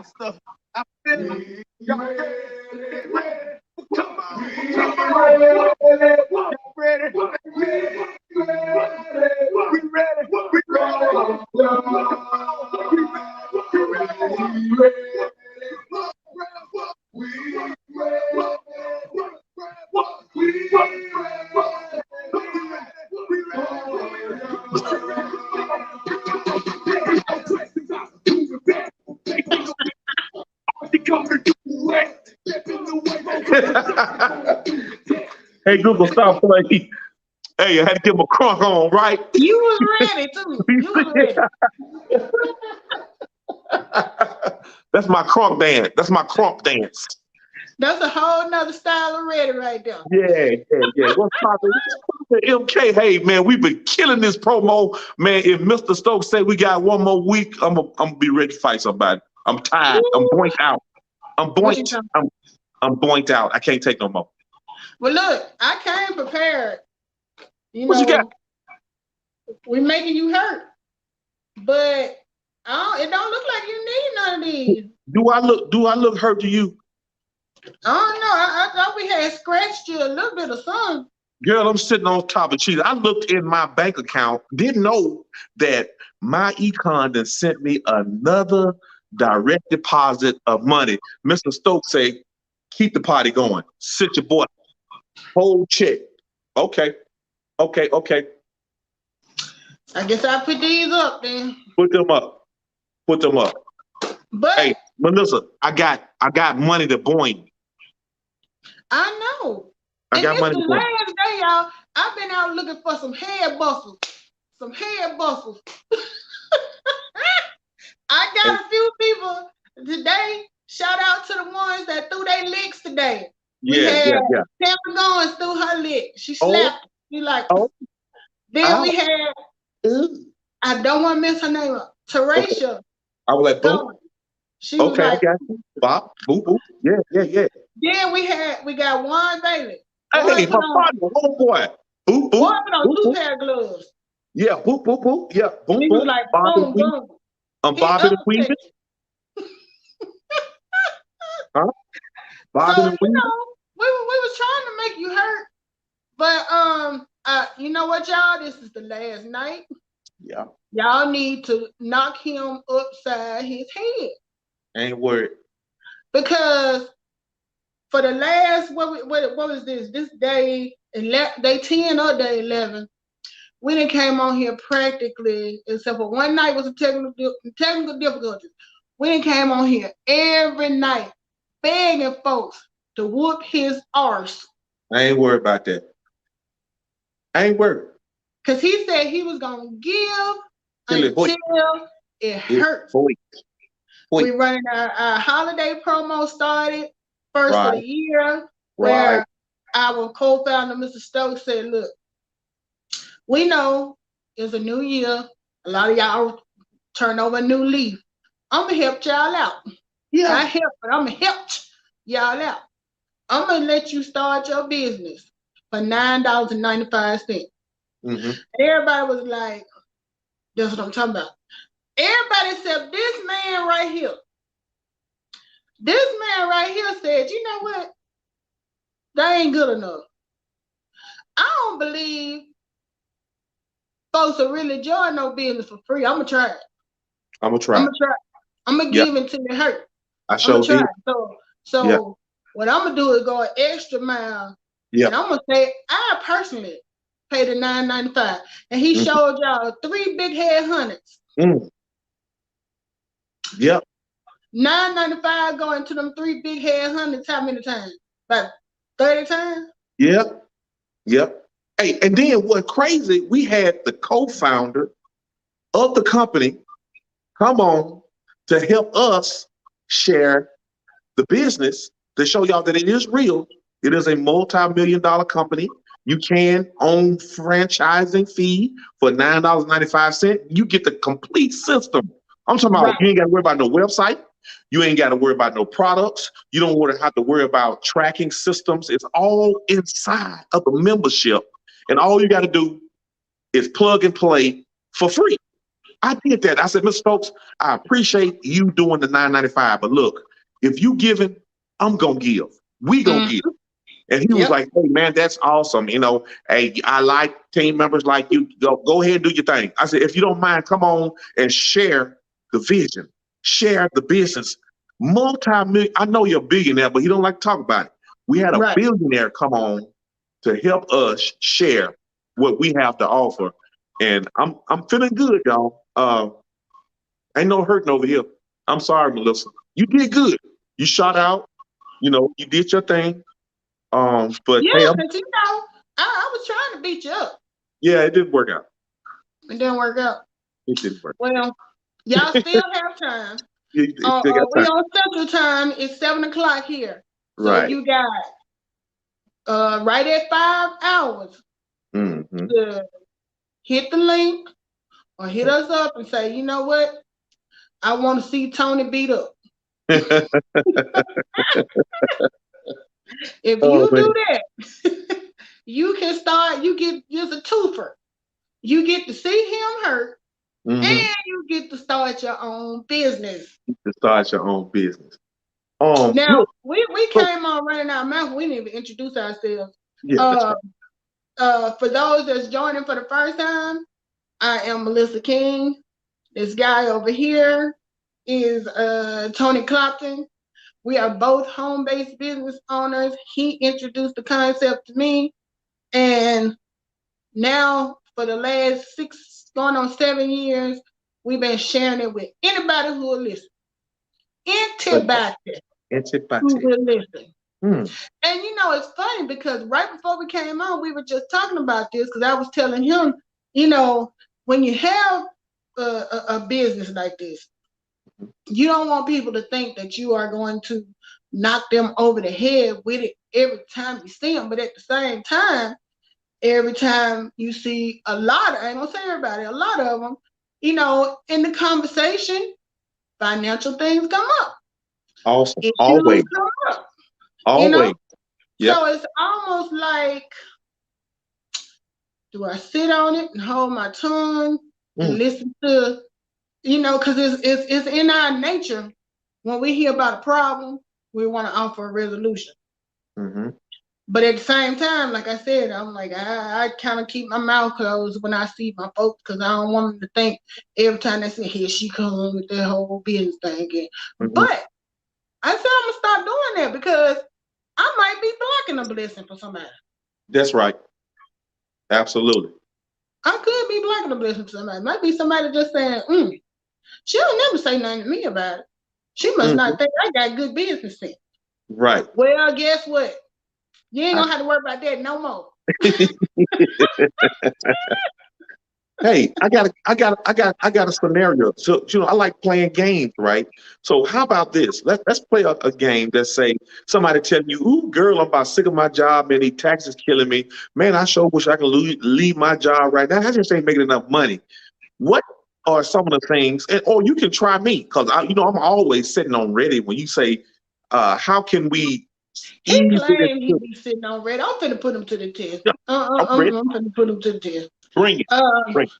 stuff. I feel it. Y'all ready? Come on. Y'all ready? We ready. We Hey Google, stop playing. Hey, I had to get my crunk on, right? You was ready too. You was ready. That's my crunk dance. That's my crunk dance. That's a whole nother style of ready right there. Yeah. What's poppin'? MK, hey man, we've been killing this promo, man. If Mr. Stokes say we got one more week, I'm gonna be ready to fight somebody. I'm tired. I'm Woo. boinked out. I'm What you boinked. talking? I'm boinked out. I can't take no more. Well, look, I came prepared. You What you got? know, we making you hurt, but it don't look like you need none of these. Do I look hurt to you? I don't know. I thought we had scratched you a little bit or something. Girl, I'm sitting on top of cheese. I looked in my bank account, didn't know that my econ then sent me another direct deposit of money. Mr. Stokes say, keep the party going. Sit your boy. Whole check. Okay. I guess I put these up then. Put them up. But Hey, Melissa, I got money to boing. I know. I And got it's money the to boing. last day, y'all. I've been out looking for some head bustles. I got a few people today. Shout out to the ones that threw their licks today. We had Tampa Goins through her lick. She slapped. You like? Then we had. I don't want to miss her name up. Teresha. I was like, boom. She was like, I got you. Bop, boop, boop. Yeah. Then we got Juan Bailey. Hey, my partner, homeboy. Boop, boop. One on two pair of gloves. Yeah, boop, boop, boop. Yeah, boom, He boop. was like, boom, boom. I'm bobbing and weaving. Huh? Bobbing and weaving. We was trying to make you hurt, but you know what, y'all? This is the last night. Yeah. Y'all need to knock him upside his head. Ain't worried. Because for the last what was this? This day 10 or day 11. We done came on here practically, except for one night was a technical difficulties. We done came on here every night begging folks to whoop his arse. I ain't worried about that. I ain't worried. Because he said he was going to give until it hurts. We running our holiday promo started, first of the year, where our co-founder, Mr. Stokes, said, look, we know it's a new year. A lot of y'all turn over a new leaf. I'm going to help y'all out. Yeah. I'm going to help y'all out. I'm going to let you start your business for $9.95. Mm-hmm. Everybody was like, that's what I'm talking about. Everybody except this man right here. This man right here said, you know what? That ain't good enough. I don't believe folks are really join no business for free. I'm going to try it. I'm going to give it till it hurt. I'm going to try it. So what I'm going to do is go an extra mile. Yeah. And I'm going to say, I personally paid the $9.95. And he showed y'all 3 big head hundreds. Yep. $9.95 going to them 3 big head hundreds how many times? About 30 times? Yep. Hey, and then what crazy, we had the co-founder of the company come on to help us share the business to show y'all that it is real. It is a multi-million-dollar company. You can own franchising fee for $9.95. You get the complete system. I'm talking about you ain't got to worry about no website. You ain't got to worry about no products. You don't have to worry about tracking systems. It's all inside of the membership. And all you got to do is plug and play for free. I did that. I said, Mr. Stokes, I appreciate you doing the $9.95, but look, if you giving, I'm gonna give. We gonna give. And he was like, hey man, that's awesome. You know, hey, I like team members like you. Go ahead and do your thing. I said, if you don't mind, come on and share the vision, share the business. Multi-million, I know you're a billionaire, but he don't like to talk about it. We had a billionaire come on to help us share what we have to offer. And I'm feeling good, y'all. Ain't no hurting over here. I'm sorry, Melissa. You did good. You shot out. You know, you did your thing. But yeah, hey, but you know, I was trying to beat you up. Yeah, it didn't work out. It didn't work out. It didn't work. Well, y'all still have time. We on Central Time. It's 7 o'clock here. So you got right at 5 hours to hit the link or hit us up and say, you know what? I want to see Tony beat up. If you do that, you can start, you get just a twofer. You get to see him hurt and you get to start your own business. Now, we came on running our mouth. We didn't even introduce ourselves. Yeah, for those that's joining for the first time, I am Melissa King. This guy over here is Tony Clopton. We are both home-based business owners. He introduced the concept to me, and now for the last 6, going on 7 years, we've been sharing it with anybody who will listen. Anybody who will listen. And you know, it's funny because right before we came on, we were just talking about this because I was telling him, you know, when you have a business like this, you don't want people to think that you are going to knock them over the head with it every time you see them. But at the same time, every time you see I ain't gonna say everybody, a lot of them, you know, in the conversation, financial things come up. Awesome. Always. Come up. Always. You know? Yep. So it's almost like, do I sit on it and hold my tongue and listen to, you know, because it's in our nature. When we hear about a problem, we want to offer a resolution. But at the same time, like I said, I'm like, I kind of keep my mouth closed when I see my folks because I don't want them to think every time they say, here she comes with that whole business thing again. But I said I'm going to stop doing that because I might be blocking a blessing for somebody. That's right. Absolutely. I could be blocking a blessing for somebody. Might be somebody just saying, she'll never say nothing to me about it. She must not think I got good business sense. Right. Well, guess what? You ain't gonna have to worry about that no more. Hey, I got a scenario. So you know, I like playing games, right? So how about this? Let's play a game that say somebody telling you, "Ooh, girl, I'm about sick of my job, man. These taxes killing me. Man, I sure wish I could leave my job right now. I just ain't making enough money." What are some of the things? Or you can try me because I'm always sitting on ready when you say, "How can we?" He claimed he be sitting on ready. I'm finna put him to the test. I'm finna put him to the test. Bring it. Bring it.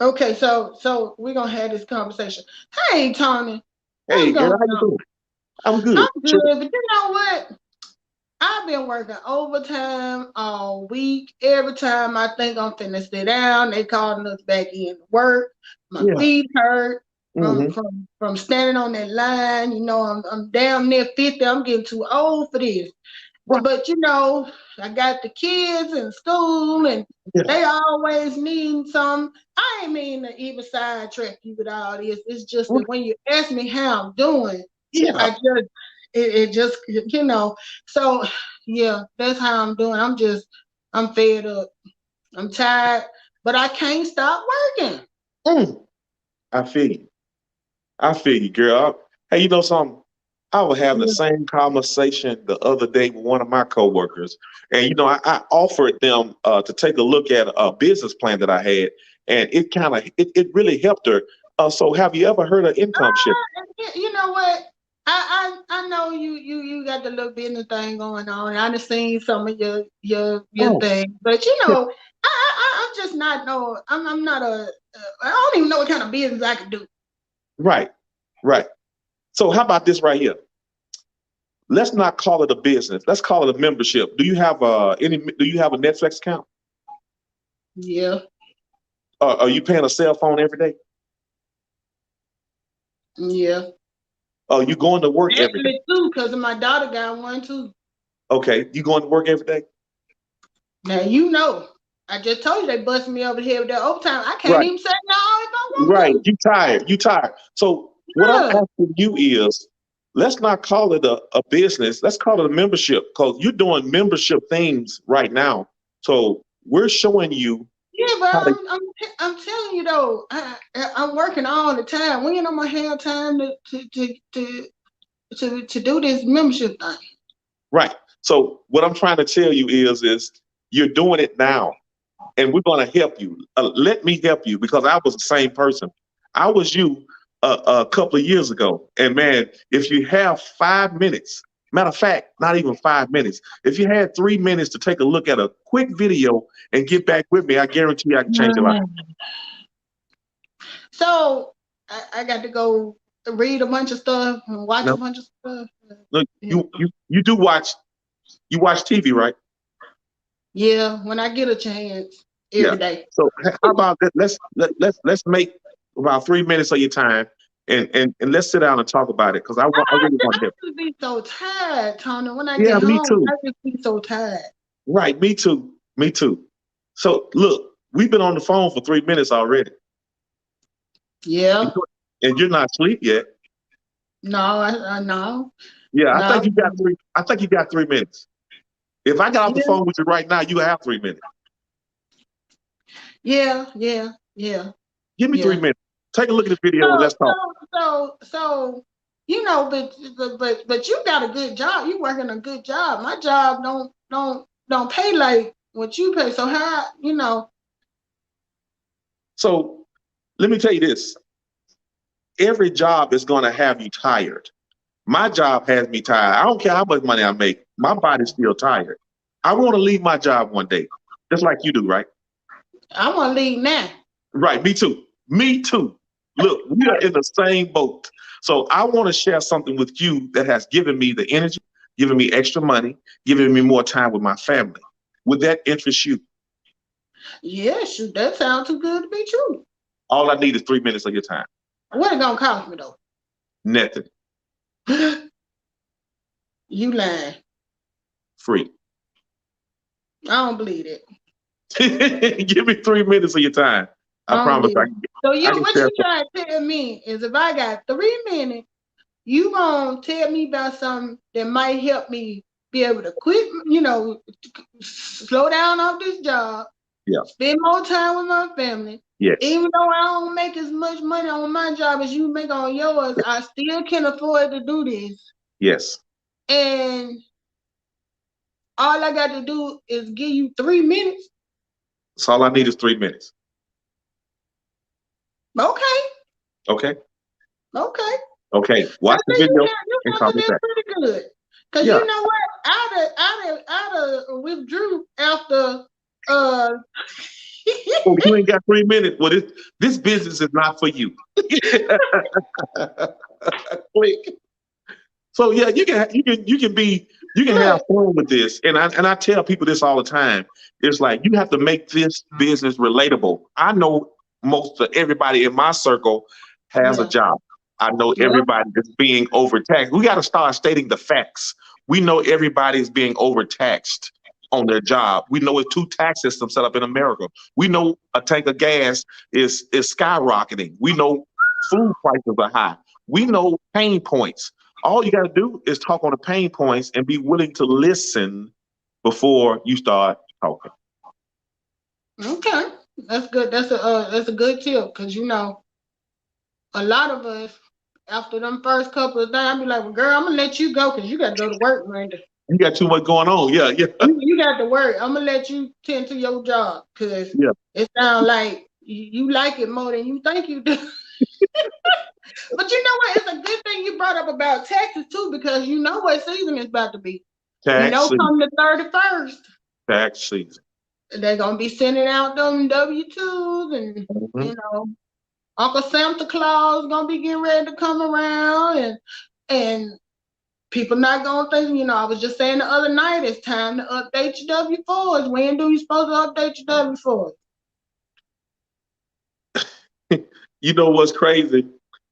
Okay, so we're gonna have this conversation. Hey, Tony. Hey, girl, how you doing? I'm good. I'm good, but you know what? I've been working overtime all week. Every time I think I'm finna sit down, they calling us back in to work. My feet hurt from standing on that line. You know, I'm damn near 50. I'm getting too old for this. But you know, I got the kids in school and they always need some. I ain't mean to even sidetrack you with all this. It's just that when you ask me how I'm doing, it just, you know, so yeah, that's how I'm doing. I'm fed up. I'm tired, but I can't stop working. I feel you, girl. Hey, you know something? I was having the same conversation the other day with one of my coworkers, and you know, I offered them to take a look at a business plan that I had, and it really helped her. So, have you ever heard of income shift? You know what? I know you got the little business thing going on. I done seen some of your thing, but you know, I'm just not I'm not I don't even know what kind of business I could do. Right. So how about this right here? Let's not call it a business. Let's call it a membership. Do you have a Netflix account? Yeah. Are you paying a cell phone every day? Yeah. Oh, you going to work every day? Too, because my daughter got one too. Okay, you going to work every day? Now you know. I just told you they busted me over the head with that overtime. I can't even say no if I want to. You tired. So what I'm asking you is, let's not call it a business. Let's call it a membership, because you're doing membership things right now. So we're showing you. Yeah, but I'm telling you though, I'm working all the time. When am I have time to do this membership thing? Right. So what I'm trying to tell you is you're doing it now, and we're going to help you. Let me help you, because I was the same person. I was you a couple of years ago. And man, if you have 5 minutes, matter of fact, not even 5 minutes, if you had 3 minutes to take a look at a quick video and get back with me, I guarantee you I can change your life. So I got to go read a bunch of stuff and watch a bunch of stuff. Look, you do watch TV, right? Yeah, when I get a chance every day. So how about that? Let's make about 3 minutes of your time, and let's sit down and talk about it, because I really want to help. I just be so tired, Tony. When I get home, me too. I just be so tired. Right, me too. So look, we've been on the phone for 3 minutes already. Yeah. And you're not asleep yet. No, I know. Yeah, I think you got 3 minutes. If I got off the phone with you right now, you have 3 minutes. Yeah. Give me 3 minutes. Take a look at the video and let's talk. So you know, but you got a good job. You working a good job. My job don't pay like what you pay. So how, you know? So let me tell you this. Every job is going to have you tired. My job has me tired. I don't care how much money I make. My body's still tired. I want to leave my job one day, just like you do, right? I want to leave now. Right, me too. Look, we are in the same boat. So I want to share something with you that has given me the energy, given me extra money, given me more time with my family. Would that interest you? Yes, that sounds too good to be true. All I need is 3 minutes of your time. What it gonna cost me though? Nothing. You lying. Free. I don't believe it. Give me 3 minutes of your time. I promise I can. So what you trying to tell me is, if I got 3 minutes, you gonna tell me about something that might help me be able to quit, you know, slow down off this job, spend more time with my family. Yes. Even though I don't make as much money on my job as you make on yours, I still can afford to do this. Yes. And all I got to do is give you 3 minutes. So all I need is 3 minutes. Okay. Watch the video and call me back. Pretty good. Because you know what? I'd withdrew after Oh, you ain't got 3 minutes. Well, this business is not for you. Click. So yeah, you can have fun with this. And I tell people this all the time. It's like, you have to make this business relatable. I know most of everybody in my circle has a job. I know everybody is being overtaxed. We got to start stating the facts. We know everybody's being overtaxed on their job. We know it's 2 tax systems set up in America. We know a tank of gas is skyrocketing. We know food prices are high. We know pain points. All you got to do is talk on the pain points and be willing to listen before you start talking. Okay, that's good. That's a good tip, because you know, a lot of us, after them first couple of days, I be like, well, girl, I'm gonna let you go because you got to go to work, Randy. You got too much going on. Yeah. You got to work. I'm gonna let you tend to your job, because it sounds like you like it more than you think you do. But you know what? It's a good thing you brought up about taxes too, because you know what season it's about to be. Tax season. Come the 31st. Tax season. they're gonna be sending out them W-2s, and you know, Uncle Santa Claus gonna be getting ready to come around, and people not gonna think. You know, I was just saying the other night, it's time to update your W-4s. When do you supposed to update your W-4s? You know what's crazy?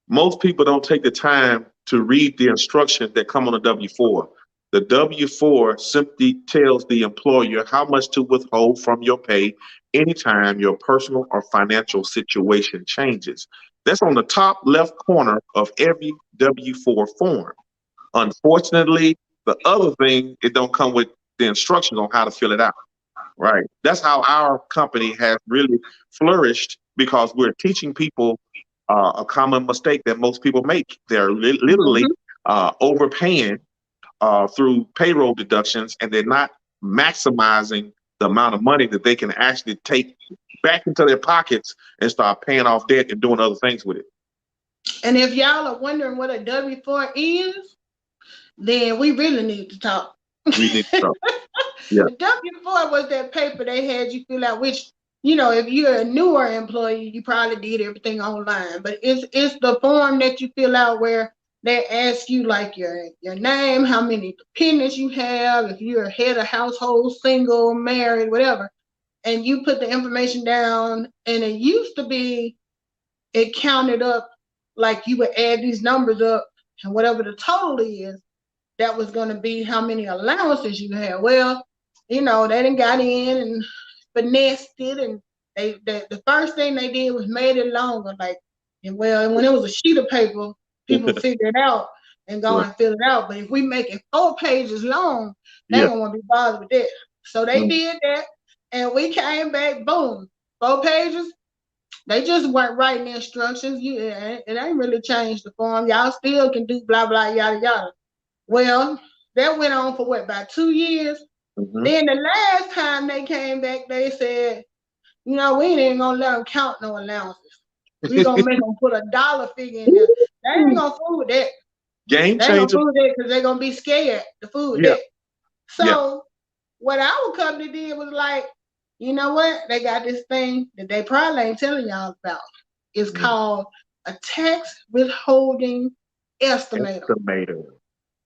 Most people don't take the time to read the instructions that come on the W-4. The W-4 simply tells the employer how much to withhold from your pay anytime your personal or financial situation changes. That's on the top left corner of every W-4 form. Unfortunately, the other thing, it don't come with the instructions on how to fill it out. Right. That's how our company has really flourished, because we're teaching people a common mistake that most people make. They're literally overpaying through payroll deductions, and they're not maximizing the amount of money that they can actually take back into their pockets and start paying off debt and doing other things with it. And if y'all are wondering what a W-4 is, then we really need to talk. We need to talk. Yeah. The W-4 was that paper they had you fill out, which, you know, if you're a newer employee, you probably did everything online. But it's the form that you fill out where they ask you like your name, how many dependents you have, if you're a head of household, single, married, whatever. And you put the information down, and it used to be, it counted up, like you would add these numbers up, and whatever the total is, that was going to be how many allowances you had. Well, you know, they done got in and finessed it, and the first thing they did was made it longer. Like, and well, when it was a sheet of paper, people figure it out and go and fill it out. But if we make it 4 pages long, they don't want to be bothered with that. So they did that, and we came back, boom, 4 pages. They just weren't writing the instructions. It ain't really changed the form. Y'all still can do blah, blah, yada, yada. Well, that went on for what, about 2 years? Then the last time they came back, they said, you know, we ain't gonna let them count no allowances. We gonna make them put a dollar figure in there. They ain't gonna fool with that. Game changer. They gonna fool with that because they're gonna be scared to fool with that. So what our company did was like, you know what? They got this thing that they probably ain't telling y'all about. It's called a tax withholding estimator.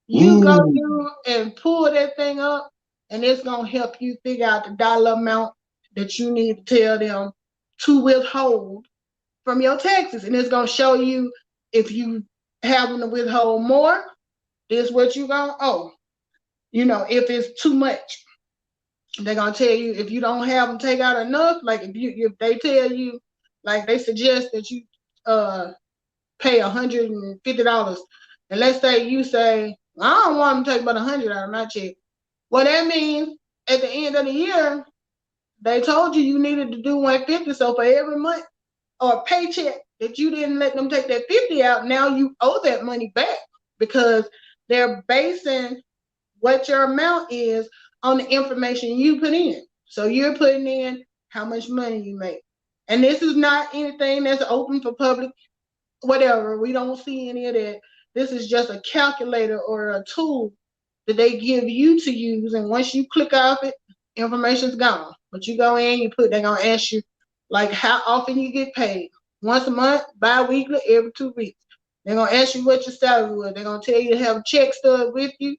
You go through and pull that thing up, and it's going to help you figure out the dollar amount that you need to tell them to withhold from your taxes. And it's going to show you if you having to withhold more, this is what you're going to owe. You know, if it's too much, they're going to tell you. If you don't have them take out enough, like if they tell you, like they suggest that you pay $150, and let's say you say, I don't want them to take but 100 out of my check. Well, that means at the end of the year, they told you needed to do 150. So for every month or paycheck that you didn't let them take that 50 out, now you owe that money back, because they're basing what your amount is on the information you put in. So you're putting in how much money you make. And this is not anything that's open for public, whatever. We don't see any of that. This is just a calculator or a tool that they give you to use. And once you click off it, information's gone. But you go in, they're going to ask you, like, how often you get paid. Once a month, bi-weekly, every 2 weeks. They're going to ask you what your salary was. They're going to tell you to have a check stub with you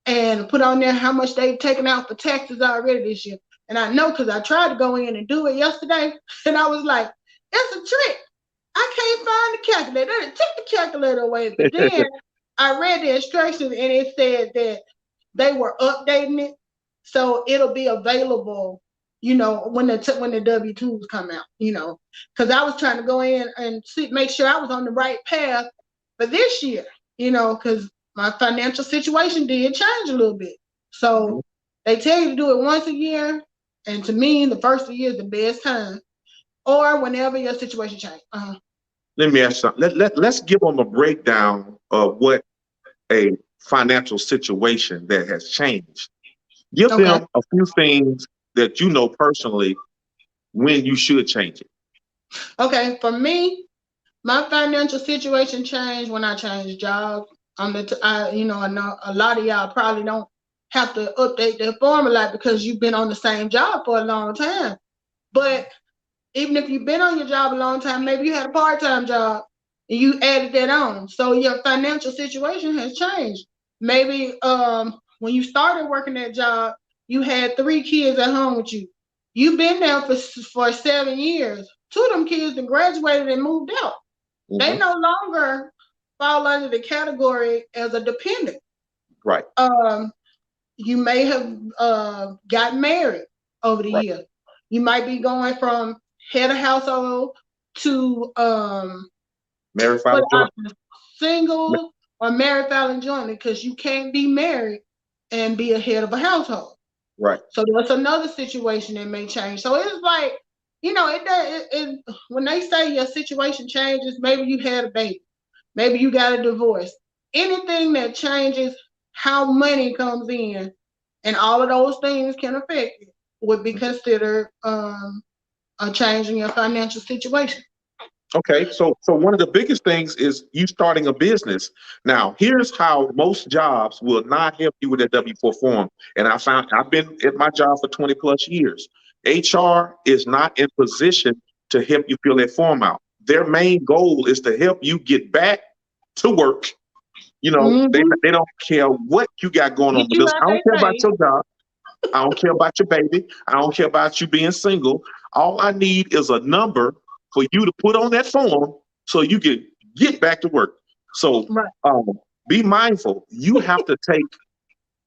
and put on there how much they've taken out for taxes already this year. And I know because I tried to go in and do it yesterday, and I was like, it's a trick. I can't find the calculator. They took the calculator away. But then I read the instructions, and it said that they were updating it, so it'll be available, you know, when the W-2s come out, you know, because I was trying to go in and make sure I was on the right path for this year, you know, because my financial situation did change a little bit. So they tell you to do it once a year, and to me, the first of the year is the best time, or whenever your situation changes. Let me ask you something. Let's give them a breakdown of what a financial situation that has changed. Give them a few things that you know personally when you should change it. Okay, for me, my financial situation changed when I changed jobs. I know a lot of y'all probably don't have to update their form a lot because you've been on the same job for a long time. But even if you've been on your job a long time, maybe you had a part-time job and you added that on. So your financial situation has changed. Maybe when you started working that job, you had 3 kids at home with you. You've been there for 7 years. 2 of them kids have graduated and moved out. Mm-hmm. They no longer fall under the category as a dependent. Right. You may have gotten married over the years. You might be going from head of household to married, filing joint, single or married, filing joint, because you can't be married and be a head of a household. Right. So that's another situation that may change. So it's like, you know, it when they say your situation changes, maybe you had a baby, maybe you got a divorce, anything that changes how money comes in, and all of those things can affect it, would be considered a change in your financial situation. Okay, so one of the biggest things is you starting a business. Now, here's how most jobs will not help you with that W-4 form. And I've been at my job for 20 plus years. HR is not in position to help you fill that form out. Their main goal is to help you get back to work. You know, mm-hmm. they don't care what you got going on with this. I don't care about your job. I don't care about your baby. I don't care about you being single. All I need is a number for you to put on that form so you can get back to work. So be mindful. You have to take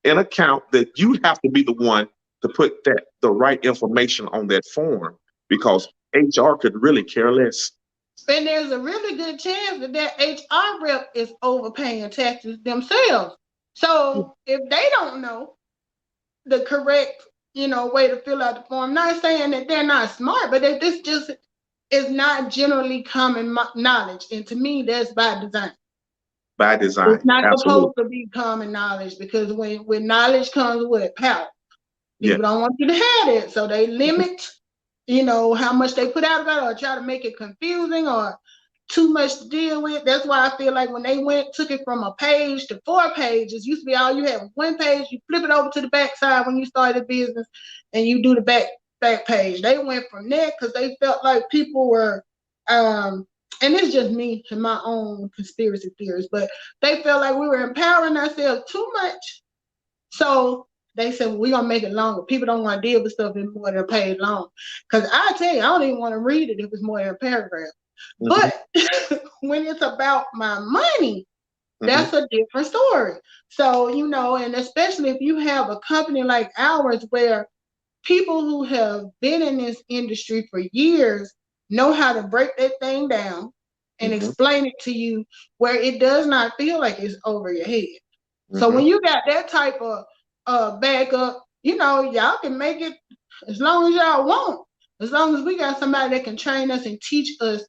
in account that you have to be the one to put the right information on that form, because HR could really care less. And there's a really good chance that HR rep is overpaying taxes themselves. So if they don't know the correct, way to fill out the form, not saying that they're not smart, but that this just is not generally common knowledge. And to me, that's by design. By design. It's not supposed to be common knowledge, because when knowledge comes with power, people don't want you to have it. So they limit, how much they put out about it, or try to make it confusing or too much to deal with. That's why I feel like when they took it from a page to 4 pages, used to be all you had was 1 page, you flip it over to the back side when you started a business and you do the back page. They went from there because they felt like people were, and it's just me and my own conspiracy theories, but they felt like we were empowering ourselves too much. So they said, well, we're going to make it longer. People don't want to deal with stuff in more than a page long. Because I tell you, I don't even want to read it if it's more than a paragraph. Mm-hmm. But when it's about my money, that's a different story. So, and especially if you have a company like ours where people who have been in this industry for years know how to break that thing down and explain it to you where it does not feel like it's over your head. So when you got that type of backup, y'all can make it as long as y'all want. As long as we got somebody that can train us and teach us,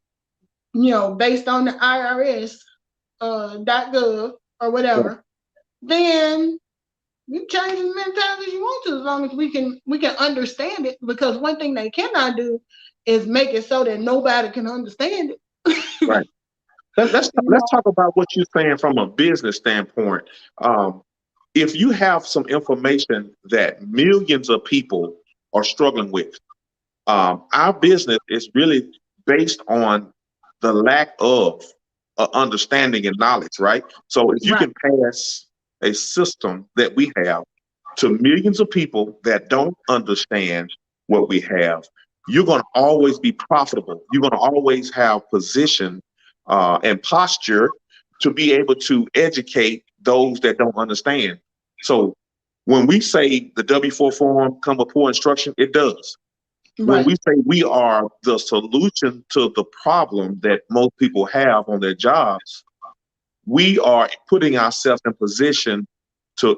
based on the IRS .gov or whatever, then you change as many times as you want to, as long as we can understand it. Because one thing they cannot do is make it so that nobody can understand it. Right. Let's talk about what you're saying from a business standpoint. If you have some information that millions of people are struggling with, our business is really based on the lack of understanding and knowledge, right? So if you can pass a system that we have to millions of people that don't understand what we have, you're going to always be profitable. You're going to always have position and posture to be able to educate those that don't understand. So when we say the W-4 form come with poor instruction, it does. When we say we are the solution to the problem that most people have on their jobs, we are putting ourselves in position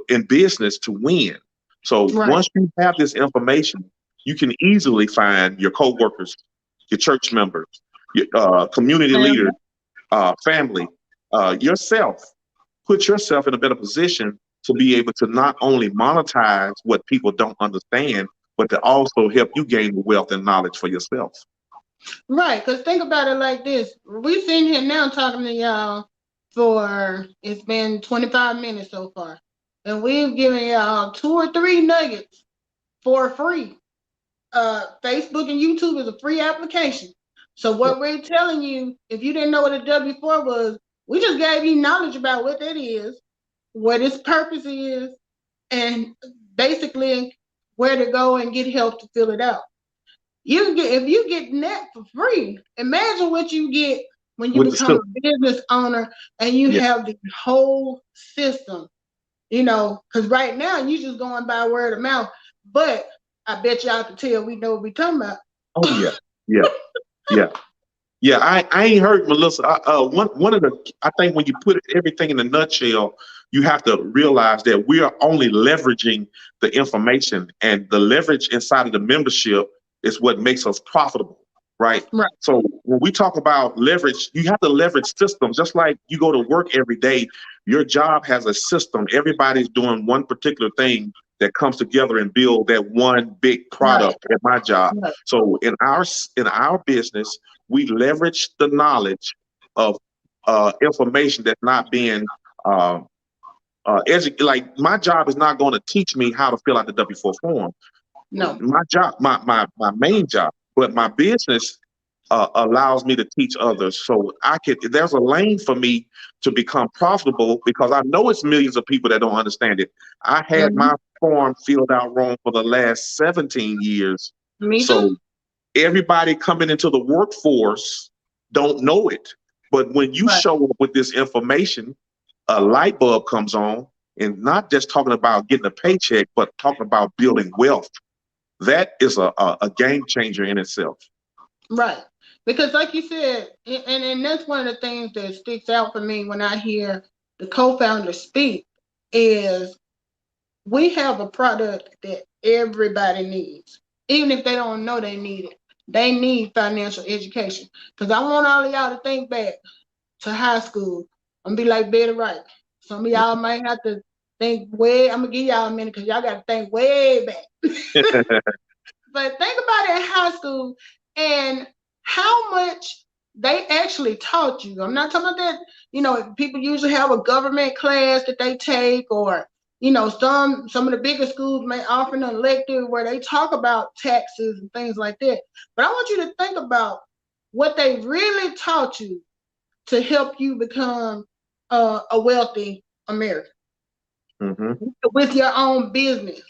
in business to win. So once you have this information, you can easily find your coworkers, your church members, your community leaders, family, yourself. Put yourself in a better position to be able to not only monetize what people don't understand, but to also help you gain the wealth and knowledge for yourself. Right, because think about it like this. We're sitting here now talking to y'all it's been 25 minutes so far. and we've given y'all 2 or 3 nuggets for free. Facebook and YouTube is a free application. So what we're telling you, if you didn't know what a W-4 was, we just gave you knowledge about what that is, what its purpose is, and basically where to go and get help to fill it out. If you get that for free, imagine what you get when you become a business owner and you have the whole system. You know, because right now you just going by word of mouth, but I bet y'all can tell we know what we talking about. Oh yeah. I ain't heard Melissa. One of the, I think when you put everything in a nutshell, you have to realize that we are only leveraging the information, and the leverage inside of the membership is what makes us profitable, right? Right. So when we talk about leverage, you have to leverage systems. Just like you go to work every day, your job has a system. Everybody's doing one particular thing that comes together and build that one big product at my job. Right. So in our business, we leverage the knowledge of information that's not being like my job is not going to teach me how to fill out the W-4 form. No. My job, my main job, but my business allows me to teach others. So there's a lane for me to become profitable because I know it's millions of people that don't understand it. I had my form filled out wrong for the last 17 years. Me too. So everybody coming into the workforce don't know it. But when you show up with this information, a light bulb comes on, and not just talking about getting a paycheck, but talking about building wealth. That is a game changer in itself. Right. Because like you said, and that's one of the things that sticks out for me when I hear the co-founder speak, is we have a product that everybody needs. Even if they don't know they need it, they need financial education. Because I want all of y'all to think back to high school and be like Betty Wright. Some of y'all might have to think I'm going to give y'all a minute because y'all got to think way back. But think about it in high school and how much they actually taught you. I'm not talking about that, you know, people usually have a government class that they take, or, you know, some of the bigger schools may offer an elective where they talk about taxes and things like that. But I want you to think about what they really taught you to help you become a wealthy American with your own business.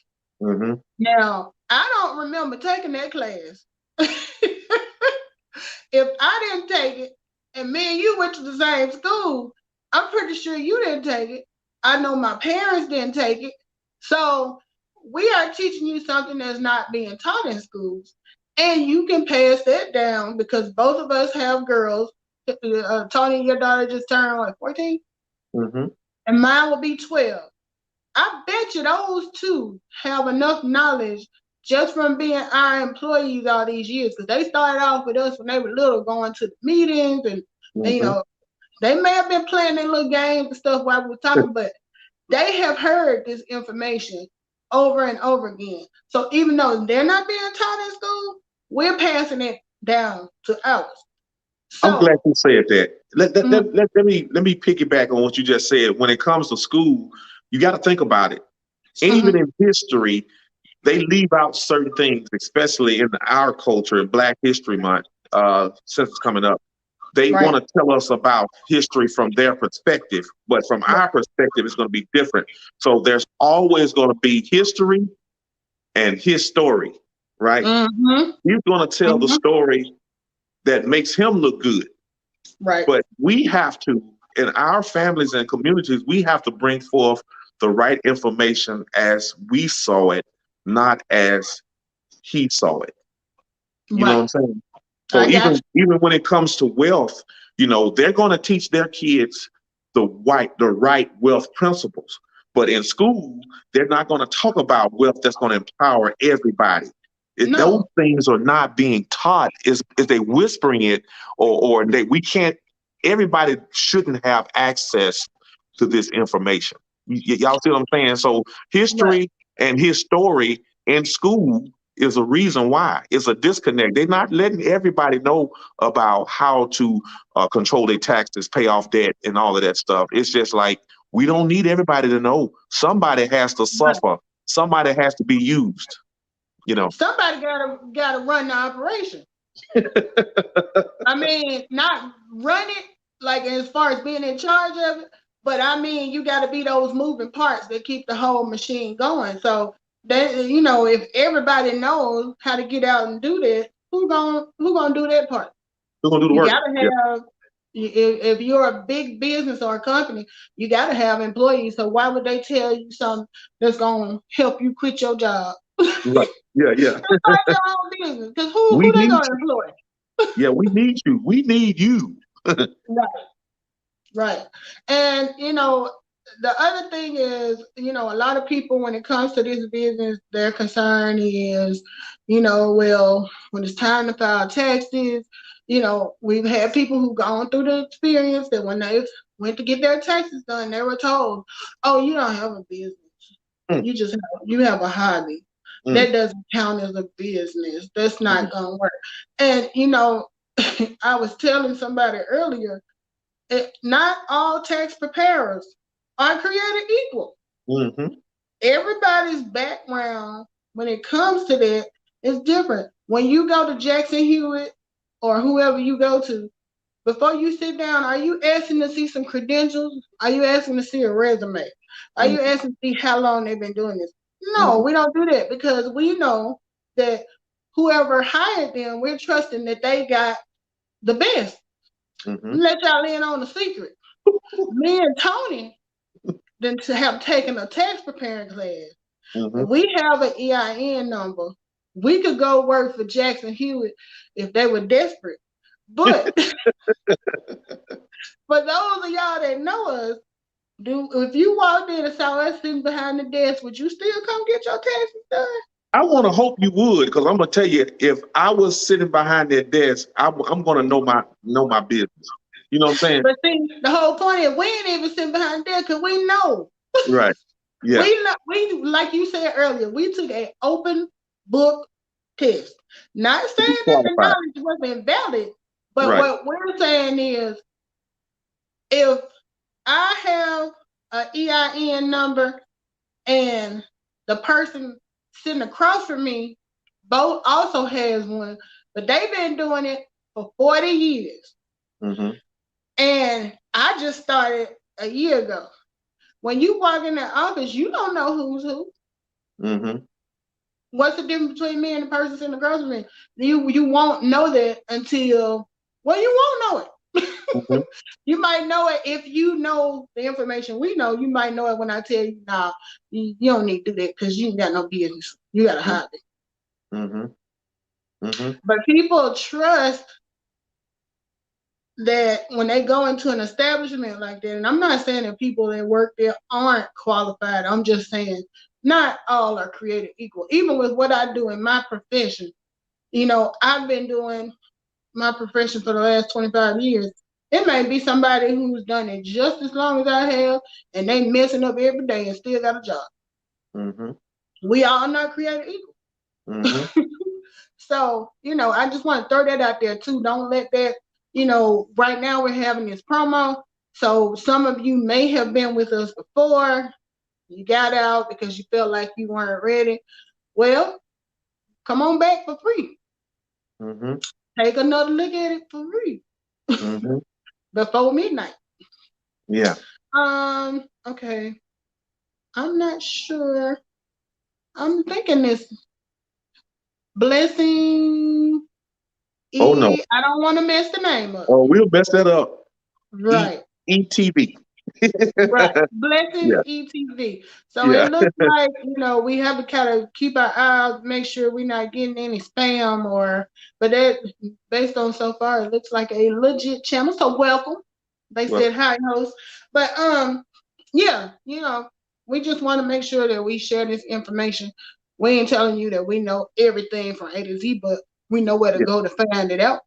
Now, I don't remember taking that class. If I didn't take it, and me and you went to the same school, I'm pretty sure you didn't take it. I know my parents didn't take it. So we are teaching you something that's not being taught in schools. And you can pass that down because both of us have girls. Tony, your daughter just turned, what, 14? And mine will be 12. I bet you those two have enough knowledge just from being our employees all these years, because they started off with us when they were little, going to the meetings, and you know, they may have been playing their little games and stuff while we were talking, but they have heard this information over and over again. So even though they're not being taught in school, we're passing it down to ours. So, I'm glad you said that. Let me piggyback on what you just said. When it comes to school, you got to think about it. Even in history, they leave out certain things, especially in our culture, in Black History Month, since it's coming up. They want to tell us about history from their perspective, but from our perspective, it's going to be different. So there's always going to be history and his story, right? He's going to tell the story that makes him look good. Right. But we have to, in our families and communities, we have to bring forth the right information as we saw it, not as he saw it. You know what I'm saying? So even when it comes to wealth, you know, they're going to teach their kids the right wealth principles. But in school, they're not going to talk about wealth that's going to empower everybody. Those things are not being taught. Is they whispering it, or we can't. Everybody shouldn't have access to this information. Y'all see what I'm saying? So history and his story in school is a reason why. It's a disconnect. They're not letting everybody know about how to control their taxes, pay off debt, and all of that stuff. It's just like We don't need everybody to know. Somebody has to suffer. Somebody has to be used. You know, somebody gotta run the operation. I mean, not run it like as far as being in charge of it, but I mean, you got to be those moving parts that keep the whole machine going. So that, you know, if everybody knows how to get out and do that, who gonna do that part? Who's gonna do the work? You gotta have. If you're a big business or a company, you got to have employees. So why would they tell you something that's going to help you quit your job? Right. Yeah. Start your own business, because who they going to employ? Yeah, we need you. We need you. Right. And, you know, the other thing is, you know, a lot of people, when it comes to this business, their concern is, you know, well, when it's time to file taxes, you know, we've had people who gone through the experience that when they went to get their taxes done, they were told, oh, you don't have a business. You have a hobby. That doesn't count as a business. That's not going to work. And, you know, I was telling somebody earlier, not all tax preparers are created equal. Everybody's background, when it comes to that, is different. When you go to Jackson Hewitt or whoever you go to, before you sit down, are you asking to see some credentials? Are you asking to see a resume? Are you asking to see how long they've been doing this? No, we don't do that, because we know that whoever hired them, we're trusting that they got the best. Let y'all in on the secret. Me and Tony then to have taken a tax preparing class. We have an EIN number. We could go work for Jackson Hewitt if they were desperate. But for those of y'all that know us, if you walked in and saw us sitting behind the desk, would you still come get your taxes done? I want to hope you would, because I'm gonna tell you, if I was sitting behind that desk, I'm gonna know my business. You know what I'm saying? But see, the whole point is we ain't even sitting behind there because we know. Right. Yeah. We like you said earlier, we took an open book test. Not saying that the knowledge wasn't valid, but what we're saying is, if I have an EIN number and the person sitting across from me both also has one, but they've been doing it for 40 years. And I just started a year ago. When you walk in the office, you don't know who's who. What's the difference between me and the person sitting across from me? You won't know that until, well, you won't know it. You might know it if you know the information we know. You might know it when I tell you, nah, you don't need to do that because you ain't got no business. You got a hobby. But people trust that when they go into an establishment like that, and I'm not saying that people that work there aren't qualified. I'm just saying not all are created equal. Even with what I do in my profession, you know, I've been doing my profession for the last 25 years. It may be somebody who's done it just as long as I have, and they messing up every day and still got a job. We all not created equal. So, you know, I just want to throw that out there too. Don't let that, you know, right now we're having this promo. So some of you may have been with us before. You got out because you felt like you weren't ready. Well, come on back for free. Take another look at it for free. Before midnight. Yeah. Okay. I'm not sure. I'm thinking this Blessing. Oh no. I don't want to mess the name up. Oh, we'll mess that up. Right. ETV. Right. Blessing ETV. So it looks like, you know, we have to kind of keep our eyes, make sure we're not getting any spam but that, based on so far, it looks like a legit channel. So welcome. They said hi, host. But yeah, you know, we just want to make sure that we share this information. We ain't telling you that we know everything from A to Z, but we know where to go to find it out.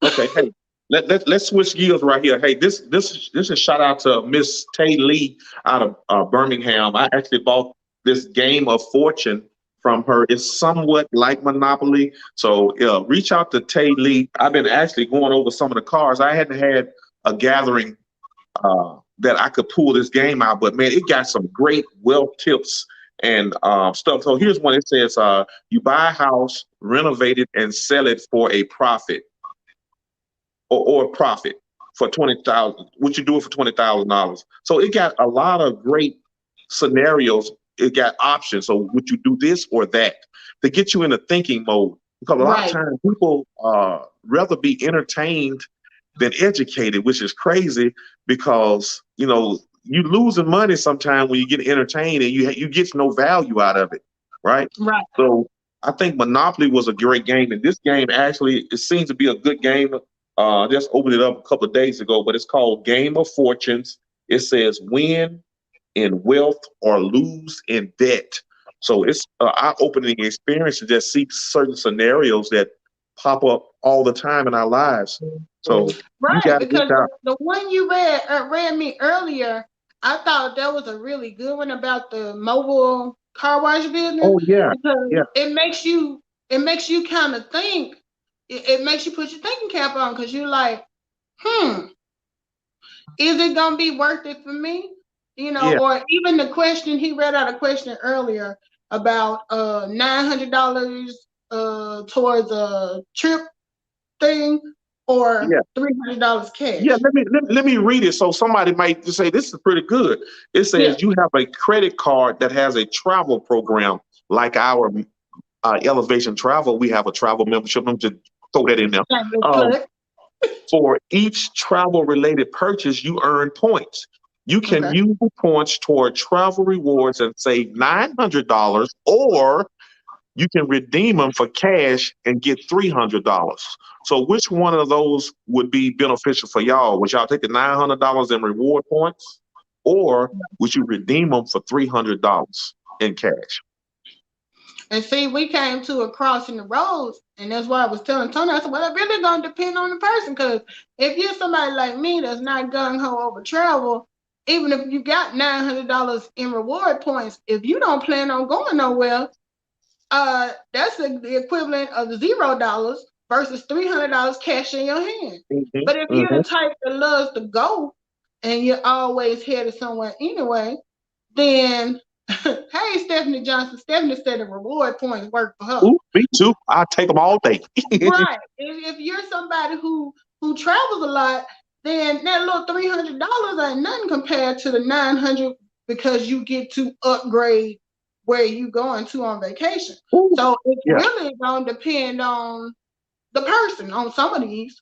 Okay, hey, let's switch gears right here. Hey, this is a shout out to Miss Tay Lee out of Birmingham. I actually bought this Game of Fortune from her. It's somewhat like Monopoly. So reach out to Tay Lee. I've been actually going over some of the cards. I hadn't had a gathering that I could pull this game out, but man, it got some great wealth tips and stuff. So here's one. It says, you buy a house, renovate it, and sell it for a profit or a profit for 20,000. Would you do it for $20,000? So it got a lot of great scenarios. It got options. So would you do this or that to get you in a thinking mode? Because a lot of times people rather be entertained than educated, which is crazy because, you know, you losing money sometimes when you get entertained and you get no value out of it, right? Right. So I think Monopoly was a great game, and this game actually, it seems to be a good game. Just opened it up a couple of days ago, but it's called Game of Fortunes. It says win in wealth or lose in debt. So it's an eye-opening experience to just see certain scenarios that pop up all the time in our lives. So right, because the one you read me earlier, I thought that was a really good one about the mobile car wash business. Oh yeah, because it makes you kind of think. It makes you put your thinking cap on because you're like, is it gonna be worth it for me? You know, or even the question he read out a question earlier about $900 towards a trip thing or $300 cash. Yeah, let me read it so somebody might say this is pretty good. It says you have a credit card that has a travel program like our Elevation Travel. We have a travel membership. I'm just throw that in there. For each travel related purchase, you earn points. You can use the points toward travel rewards and save $900, or you can redeem them for cash and get $300. So which one of those would be beneficial for y'all? Would y'all take the $900 in reward points, or would you redeem them for $300 in cash? And see, we came to a cross in the roads, and that's why I was telling Tony, I said, well, it really gonna depend on the person, because if you're somebody like me that's not gung-ho over travel, even if you got $900 in reward points, if you don't plan on going nowhere, that's the equivalent of $0 versus $300 cash in your hand. But if you're the type that loves to go and you're always headed somewhere anyway, then hey, Stephanie Johnson. Stephanie said the reward points work for her. Ooh, me too. I take them all day. Right. If you're somebody who travels a lot, then that little $300 ain't nothing compared to the $900 because you get to upgrade where you going to on vacation. Ooh, so it's really gonna depend on the person on some of these.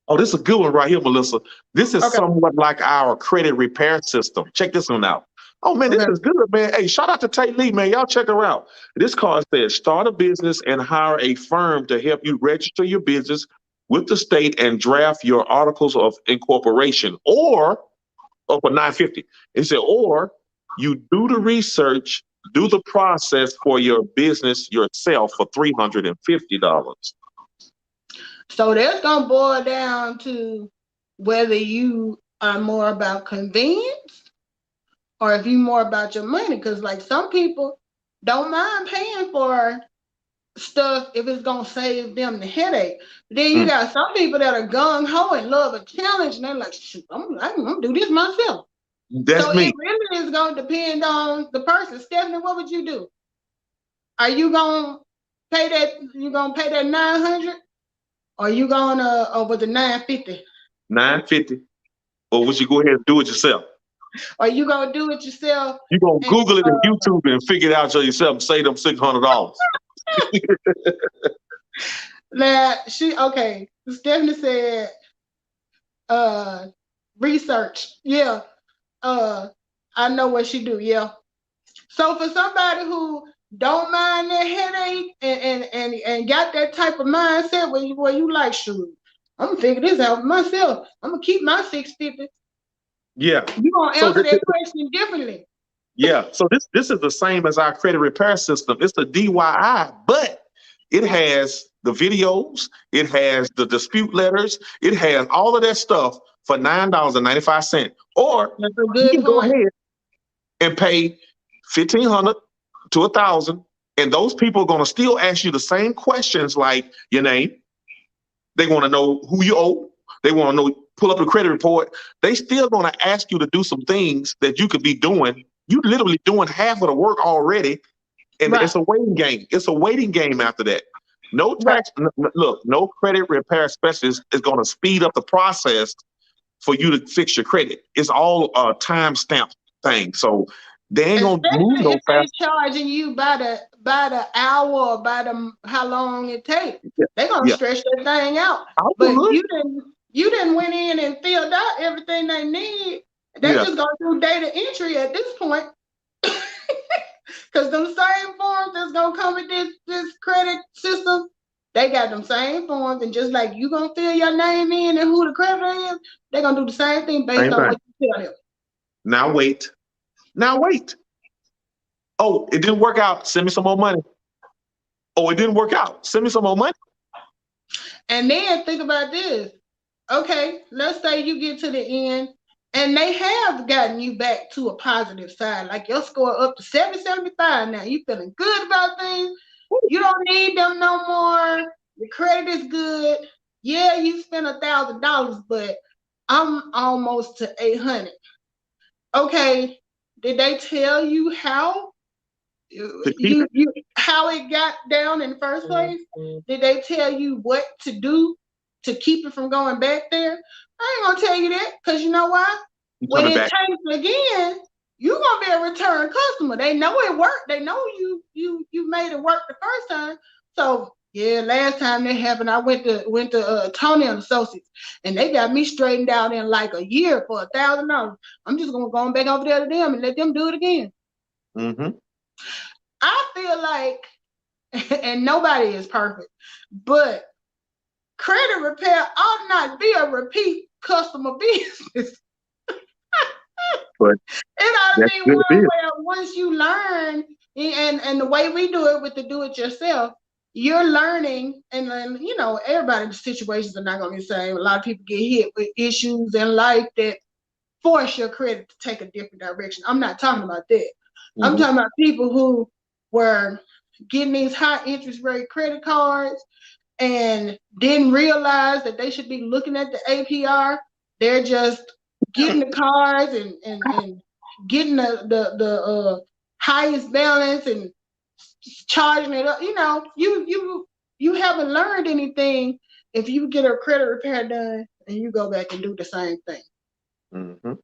Oh, this is a good one right here, Melissa. This is somewhat like our credit repair system. Check this one out. Oh man, this is good, man. Hey, shout out to Tate Lee, man. Y'all check her out. This card says start a business and hire a firm to help you register your business with the state and draft your articles of incorporation, or for $950. It said, or you do the research, do the process for your business yourself for $350. So that's gonna boil down to whether you are more about convenience or if you more about your money. Because like some people don't mind paying for stuff if it's gonna save them the headache. Then you got some people that are gung-ho and love a challenge, and they're like, shoot, I'm gonna do this myself. That's me. It really is gonna depend on the person. Stephanie, what would you do? Are you gonna pay that? You gonna pay that $900? Or you gonna over the $950? $950. Or would you go ahead and do it yourself? Or you gonna do it yourself? You gonna Google it and YouTube it and figure it out yourself and save them $600. Now Stephanie said research. Yeah. I know what she do, So for somebody who don't mind that headache and got that type of mindset where you like, shoot, I'm gonna figure this out myself. I'm gonna keep my $650. Yeah. You're gonna answer that question differently. Yeah. So this is the same as our credit repair system. It's the DIY, but it has the videos, it has the dispute letters, it has all of that stuff for $9.95. Or you can go ahead and pay $1,500 to $1,000, and those people are going to still ask you the same questions, like your name. They want to know who you owe. They want to know pull up the credit report, they still going to ask you to do some things that you could be doing. You literally doing half of the work already, and it's a waiting game. It's a waiting game after that. No tax. Look, no credit repair specialist is going to speed up the process for you to fix your credit. It's all a time stamp thing. So they ain't gonna move no fast. They're charging you by the hour or by the how long it takes. They're gonna stretch that thing out. Absolutely. But you didn't went in and filled out everything they need. They just gonna do data entry at this point. Because them same forms that's gonna come with this credit system, they got them same forms, and just like you gonna fill your name in and who the creditor is, they're gonna do the same thing based on what you tell them. Now wait. Oh, it didn't work out. Send me some more money. Oh, it didn't work out. Send me some more money. And then think about this. Okay, let's say you get to the end and they have gotten you back to a positive side. Like your score up to 775 now. You feeling good about things. You don't need them no more. Your credit is good. Yeah, you spent $1,000, but I'm almost to 800. Okay, did they tell you how how it got down in the first place? Did they tell you what to do to keep it from going back there? I ain't gonna tell you that, because you know why? When it tanks again, you're gonna be a return customer. They know it worked. They know you made it work the first time. So yeah, last time that happened, I went to Tony and Associates, and they got me straightened out in like a year for $1,000. I'm just gonna go back over there to them and let them do it again. Mm-hmm. I feel like, and nobody is perfect, but credit repair ought not be a repeat customer business. But it ought to be one where once you learn, and the way we do it with the do-it-yourself, you're learning, and then, you know, everybody's situations are not going to be the same. A lot of people get hit with issues in life that force your credit to take a different direction. I'm not talking about that. Mm-hmm. I'm talking about people who were getting these high interest rate credit cards and didn't realize that they should be looking at the APR. They're just getting the cards and getting the highest balance and charging it up. You know, you haven't learned anything if you get a credit repair done and you go back and do the same thing. Mm-hmm.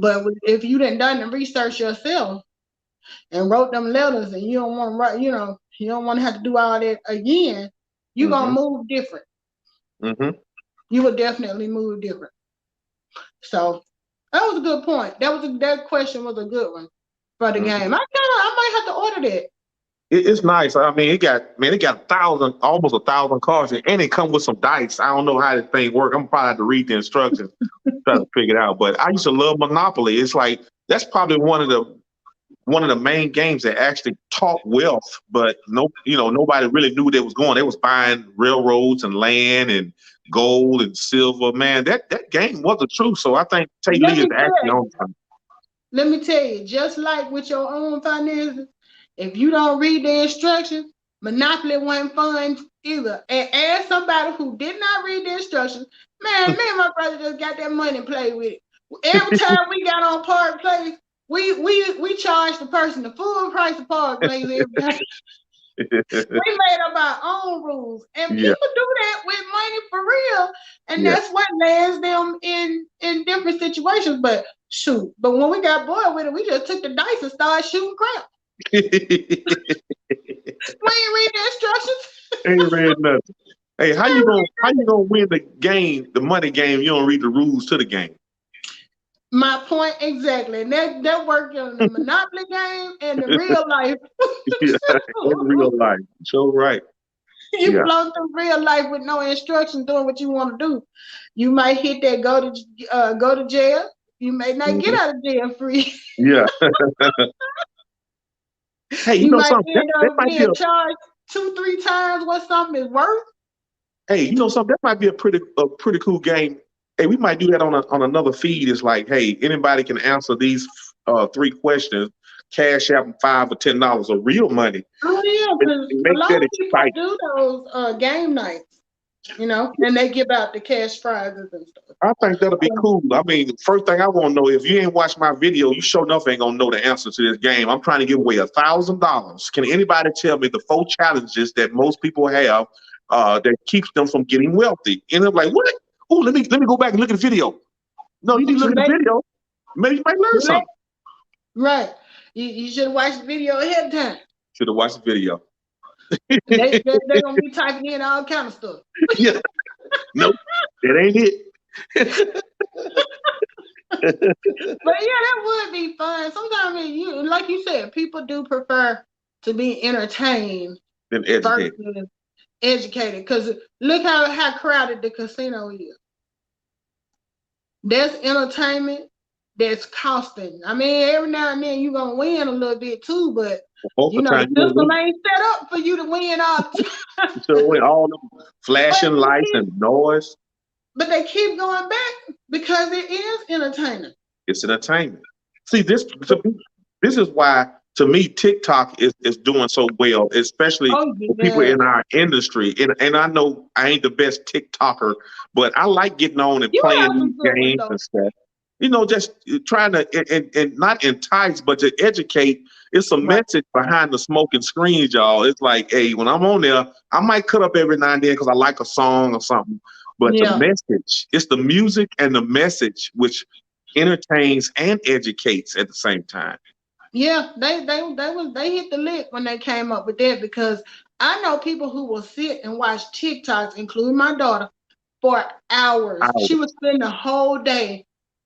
But if you done the research yourself and wrote them letters, and you don't want to write, you know, you don't want to have to do all that again, you're gonna move different. You will definitely move different. So that was a good point. That question was a good one for the game. I might have to order that. It's nice. I mean, it got almost 1,000 cards, and it come with some dice. I don't know how this thing works. I'm probably have to read the instructions, try to figure it out. But I used to love Monopoly. It's like that's probably one of the main games that actually taught wealth, but nobody really knew where they was going. They was buying railroads and land and gold and silver. Man, that game was the truth. So I think Tay Lee is actually on time. Let me tell you, just like with your own finances, if you don't read the instructions, Monopoly wasn't fun either. And as somebody who did not read the instructions, man, me and my brother just got that money and played with it. Every time we got on Park Place, we charged the person the full price of Park Place every time. We made up our own rules, and people do that with money for real, and that's what lands them in different situations. But when we got bored with it, we just took the dice and started shooting crap. We ain't read the instructions. Ain't read nothing. Hey, how you gonna win the game, the money game? You don't read the rules to the game. My point exactly. And that worked in the Monopoly game and the real life. In real life. So right. You flow through real life with no instructions doing what you want to do. You might hit that go to jail. You may not get out of jail free. Yeah. Hey, you know might something? end up being charged 2-3 times what something is worth. Hey, you know something? That might be a pretty cool game. Hey, we might do that on another feed. It's like, hey, anybody can answer these 3 questions. Cash out $5 or $10 of real money. Oh yeah, because a lot of people do those game nights. you know, and they give out the cash prizes and stuff. I think that'll be cool. I mean, first thing I want to know, if you ain't watched my video, you sure enough ain't gonna know the answer to this game. I'm trying to give away $1,000. Can anybody tell me the 4 challenges that most people have that keeps them from getting wealthy? And I'm like, what? Oh, let me go back and look at the video. No, you need to look at the video. Maybe you might learn something. Right. You should have watched the video ahead of time. Should have watched the video. They're gonna be typing in all kind of stuff. Yeah. Nope, that ain't it. But yeah, that would be fun. Sometimes you, like you said, people do prefer to be entertained than educated. Versus educated. Because look how crowded the casino is. There's entertainment that's costing. I mean, every now and then you're gonna win a little bit too, but you know, the system ain't set up for you to win all the time. So with all the flashing lights and noise. But they keep going back because it is entertainment. It's entertainment. See, this is why, to me, TikTok is doing so well, especially for people in our industry. And I know I ain't the best TikToker, but I like getting on and playing games and stuff. You know, just trying to and not entice, but to educate. It's a message behind the smoking screens, y'all. It's like, hey, when I'm on there, I might cut up every now and then because I like a song or something. But the message, it's the music and the message which entertains and educates at the same time. Yeah, they hit the lick when they came up with that, because I know people who will sit and watch TikToks, including my daughter, for hours. She would spend the whole day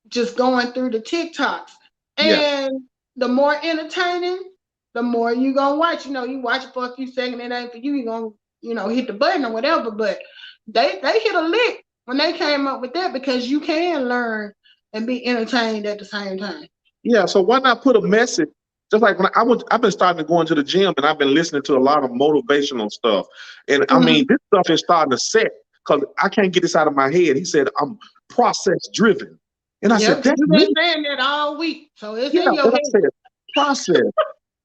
just going through the TikToks. And the more entertaining, the more you gonna watch. You know, you watch it for a few seconds, it ain't for you, you're gonna, you know, hit the button or whatever. But they hit a lick when they came up with that, because you can learn and be entertained at the same time. Yeah, so why not put a message? Just like when I've been starting to go into the gym, and I've been listening to a lot of motivational stuff. And I mean, this stuff is starting to set, because I can't get this out of my head. He said, I'm process driven. And I said, you've been saying that all week. So it's in your head. I said, process.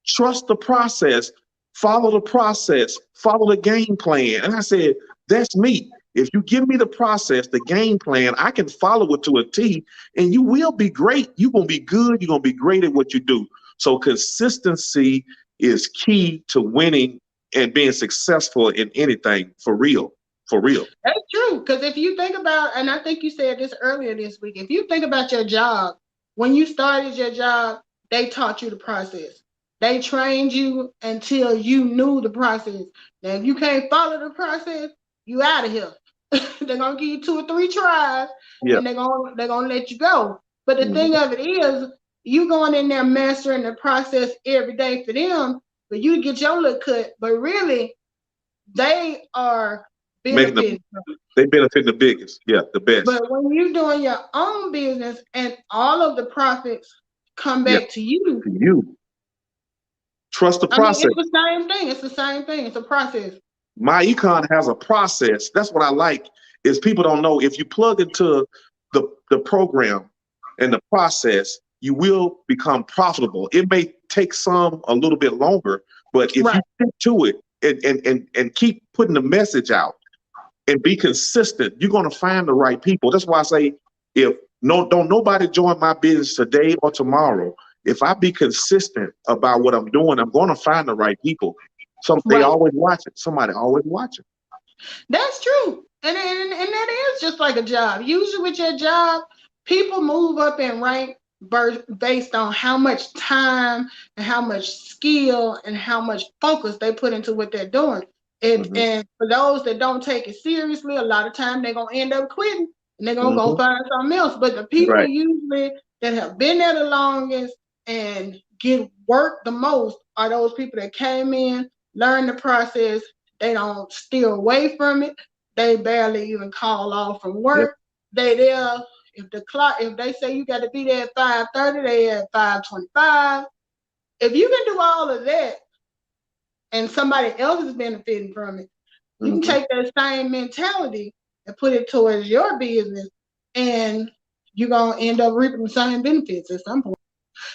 Trust the process. Follow the process. Follow the game plan. And I said, that's me. If you give me the process, the game plan, I can follow it to a T, and you will be great. You're going to be good. You're going to be great at what you do. So consistency is key to winning and being successful in anything, for real. For real. That's true. Because if you think about, and I think you said this earlier this week, if you think about your job, when you started your job, they taught you the process. They trained you until you knew the process. Now, if you can't follow the process, you out of here. They're gonna give you 2 or 3 tries, and they're gonna let you go. But the thing of it is, you going in there mastering the process every day for them, for you to get your little cut. But really, they are benefiting. They benefit the biggest, the best. But when you're doing your own business and all of the profits come back to you. Trust the process. It's the same thing. It's the same thing. It's a process. My econ has a process. That's what I like, is people don't know, if you plug into the program and the process, you will become profitable. It may take some a little bit longer, but if you stick to it and keep putting the message out and be consistent, you're going to find the right people. That's why I say, don't nobody join my business today or tomorrow. If I be consistent about what I'm doing, I'm going to find the right people. They always watch it. Somebody always watching. That's true. And that is just like a job. Usually with your job, people move up in rank based on how much time and how much skill and how much focus they put into what they're doing. And for those that don't take it seriously, a lot of time they're going to end up quitting, and they're going to go find something else. But the people usually that have been there the longest and get work the most are those people that came in, learn the process. They don't steer away from it. They barely even call off from work. They there. If they say you got to be there at 5:30, they at 5:25. If you can do all of that and somebody else is benefiting from it, you can take that same mentality and put it towards your business, and you're gonna end up reaping the same benefits at some point.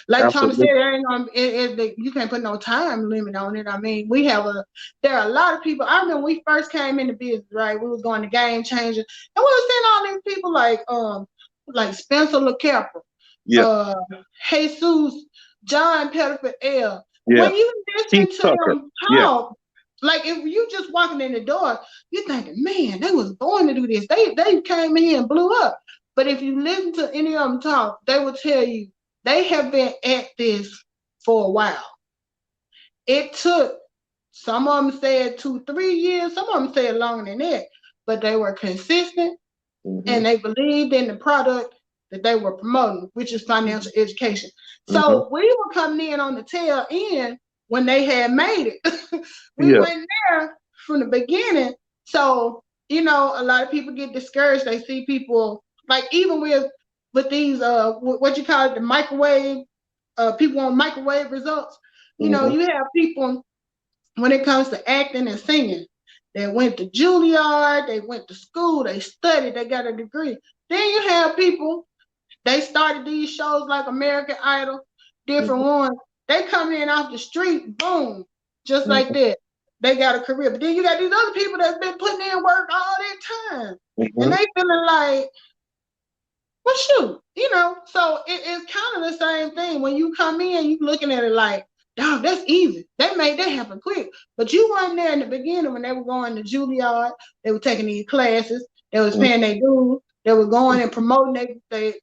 Like Tony said, there ain't gonna, you can't put no time limit on it. I mean, there are a lot of people. I remember when we first came into business, right? We was going to Game Changer, and we were seeing all these people like Spencer LeCapra, Jesus, John Pettiford L. Yeah. When you listen to them talk, like if you just walking in the door, you're thinking, man, they was born to do this. They came in here and blew up. But if you listen to any of them talk, they will tell you they have been at this for a while. It took, some of them said 2-3 years, some of them said longer than that, but they were consistent and they believed in the product that they were promoting, which is financial education. So we were coming in on the tail end when they had made it. We went there from the beginning. So, you know, a lot of people get discouraged. They see people, like even with these, what you call it, the microwave, people on microwave results. You know, you have people, when it comes to acting and singing, they went to Juilliard, they went to school, they studied, they got a degree. Then you have people, they started these shows like American Idol, different ones. They come in off the street, boom, just like that. They got a career. But then you got these other people that's been putting in work all that time. And they feeling like, well, shoot, you know, so it's kind of the same thing. When you come in, you looking at it like, dog, that's easy. They made that happen quick. But you weren't there in the beginning when they were going to Juilliard. They were taking these classes. They was paying their dues. They were going and promoting their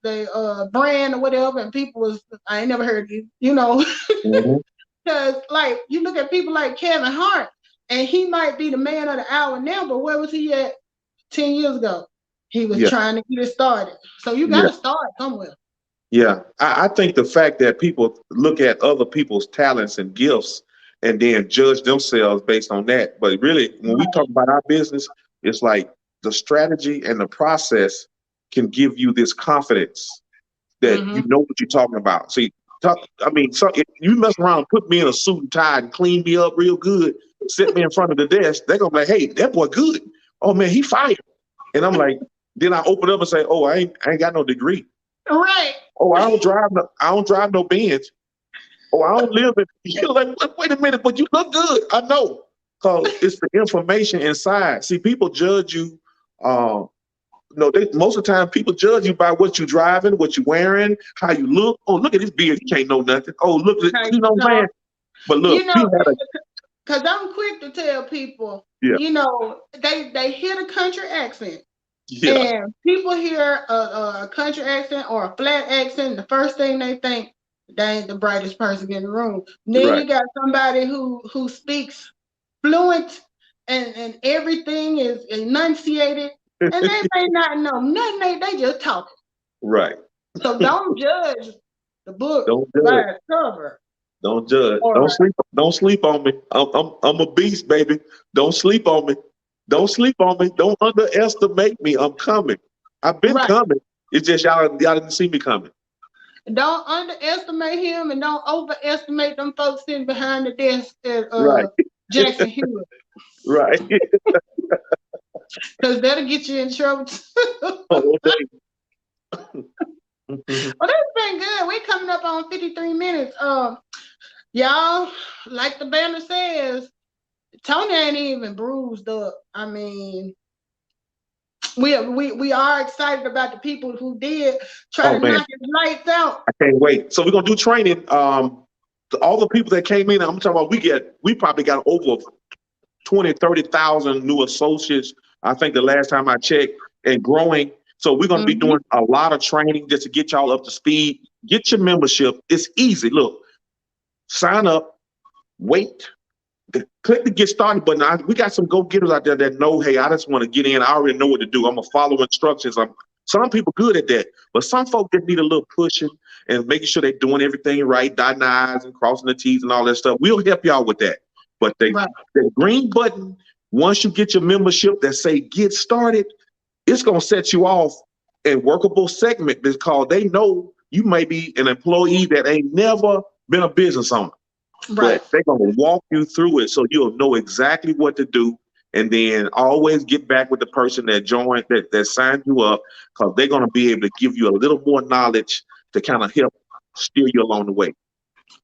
brand or whatever. And people was, I ain't never heard you, you know. Because like you look at people like Kevin Hart, and he might be the man of the hour now, but where was he at 10 years ago? He was trying to get it started. So you got to start somewhere. Yeah, I think the fact that people look at other people's talents and gifts and then judge themselves based on that. But really, when we talk about our business, it's like the strategy and the process can give you this confidence that you know what you're talking about. See, if you mess around and put me in a suit and tie and clean me up real good, sit me in front of the desk, they're going to be like, hey, that boy good. Oh, man, he fired. And I'm like, then I open up and say, oh, I ain't got no degree. Right. Oh, I don't drive no Benz. Oh, I don't live in. You're like, wait a minute, but you look good. I know, because it's the information inside. See, people judge you. Most of the time people judge you by what you're driving, what you're wearing, how you look. Oh, look at this beard. You can't know nothing. Oh, look at you know what I'm saying. But look, because I'm quick to tell people, you know, they hear the country accent. And people hear a country accent or a flat accent, the first thing they think, they ain't the brightest person in the room. Then you got somebody who speaks fluent and everything is enunciated, and they may not know nothing. They just talking. Right. So don't judge the book by its cover. Don't judge. Don't sleep on me. I'm a beast, baby. Don't sleep on me. Don't sleep on me. Don't underestimate me. I'm coming. I've been coming. It's just y'all didn't see me coming. Don't underestimate him, and don't overestimate them folks sitting behind the desk at Jackson Hewitt. Right. Because that'll get you in trouble too. Oh, well, that's been good. We're coming up on 53 minutes. Y'all, like the banner says, Tony ain't even bruised up. I mean, we are excited about the people who did try to knock his lights out. I can't wait. So we're gonna do training. All the people that came in, I'm talking about, we probably got over 20,000-30,000 new associates. I think the last time I checked, and growing. So we're gonna be doing a lot of training just to get y'all up to speed. Get your membership. It's easy. Look, sign up, wait. Click the get started button. We got some go-getters out there that know, hey, I just want to get in. I already know what to do. I'm gonna follow instructions. Some people good at that, but some folks that need a little pushing and making sure they're doing everything right, dotting the I's and crossing the T's and all that stuff. We'll help y'all with that. But the green button, once you get your membership that say get started, it's gonna set you off a workable segment because they know you may be an employee that ain't never been a business owner. Right. But they're going to walk you through it so you'll know exactly what to do. And then always get back with the person that joined, that signed you up, because they're going to be able to give you a little more knowledge to kind of help steer you along the way.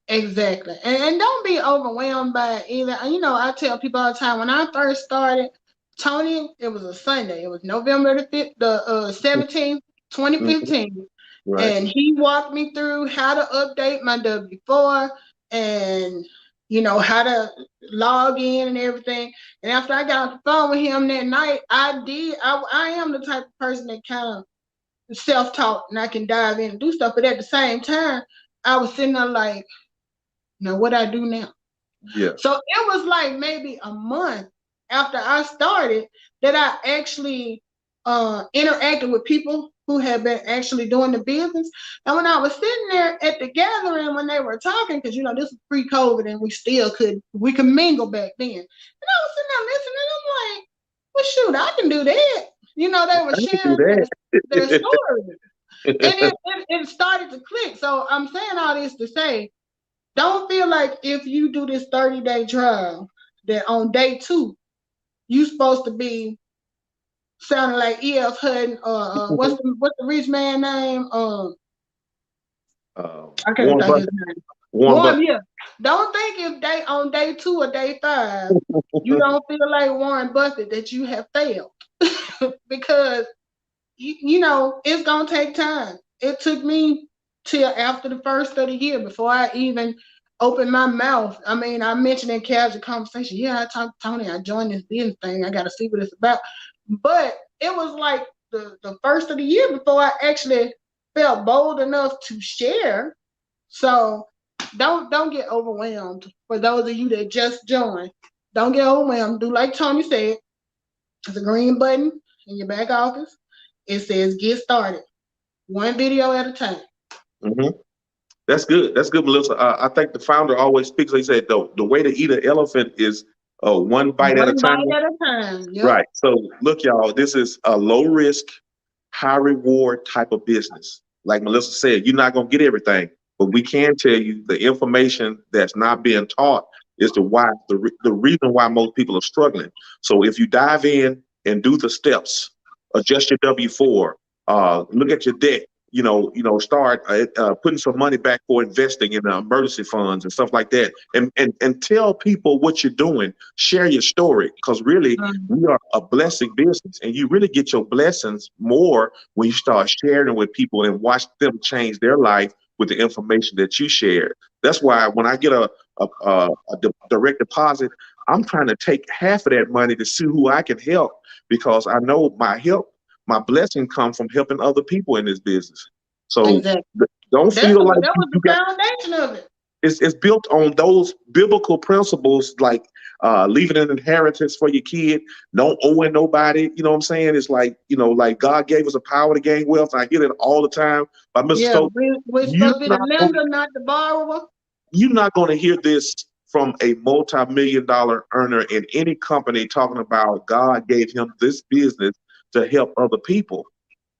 Exactly. And don't be overwhelmed by it either. You know, I tell people all the time, when I first started, Tony, it was a Sunday. It was November the 17th, 2015. Mm-hmm. Right. And he walked me through how to update my W-4 and, you know, how to log in and everything. And after I got off the phone with him that night, I am the type of person that kind of self-taught and I can dive in and do stuff. But at the same time, I was sitting there like, now what I do now? Yeah. So it was like maybe a month after I started that I actually interacted with people who had been actually doing the business. And when I was sitting there at the gathering when they were talking, because you know this was pre-COVID and we could mingle back then. And I was sitting there listening, and I'm like, well, shoot, I can do that. You know, they were sharing their stories. And it started to click. So I'm saying all this to say, don't feel like if you do this 30-day trial that on day 2, you supposed to be sounding like E.F. Hutton or what's the rich man name? I can't think his name. Warren, yeah. Don't think if on day 2 or day 5 you don't feel like Warren Buffett that you have failed. Because you know it's gonna take time. It took me till after the first of the year before I even opened my mouth. I mean, I mentioned in casual conversation, yeah, I talked to Tony, I joined this business thing, I got to see what it's about. But it was like the first of the year before I actually felt bold enough to share. So don't get overwhelmed. For those of you that just joined, don't get overwhelmed. Do like Tony said. There's a green button in your back office. It says get started. One video at a time. Mm-hmm. That's good. That's good, Melissa. I think the founder always speaks. He said the way to eat an elephant is one bite at a time. One bite at a time. Yep. Right. So look, y'all, this is a low risk, high reward type of business. Like Melissa said, you're not going to get everything, but we can tell you the information that's not being taught is the reason why most people are struggling. So if you dive in and do the steps, adjust your W-4, look at your debt, start putting some money back for investing in emergency funds and stuff like that, and tell people what you're doing. Share your story, because really we are a blessing business, and you really get your blessings more when you start sharing with people and watch them change their life with the information that you share. That's why when I get a direct deposit, I'm trying to take half of that money to see who I can help, because I know my blessing comes from helping other people in this business. So don't feel like that was the foundation of it. It's built on those biblical principles, like leaving an inheritance for your kid, don't owe nobody. You know what I'm saying? It's like, like God gave us a power to gain wealth. I hear it all the time by Mr. Stokes. We're supposed to be the lender, not the borrower. You're not going to hear this from a multi-million-dollar earner in any company talking about God gave him this business to help other people.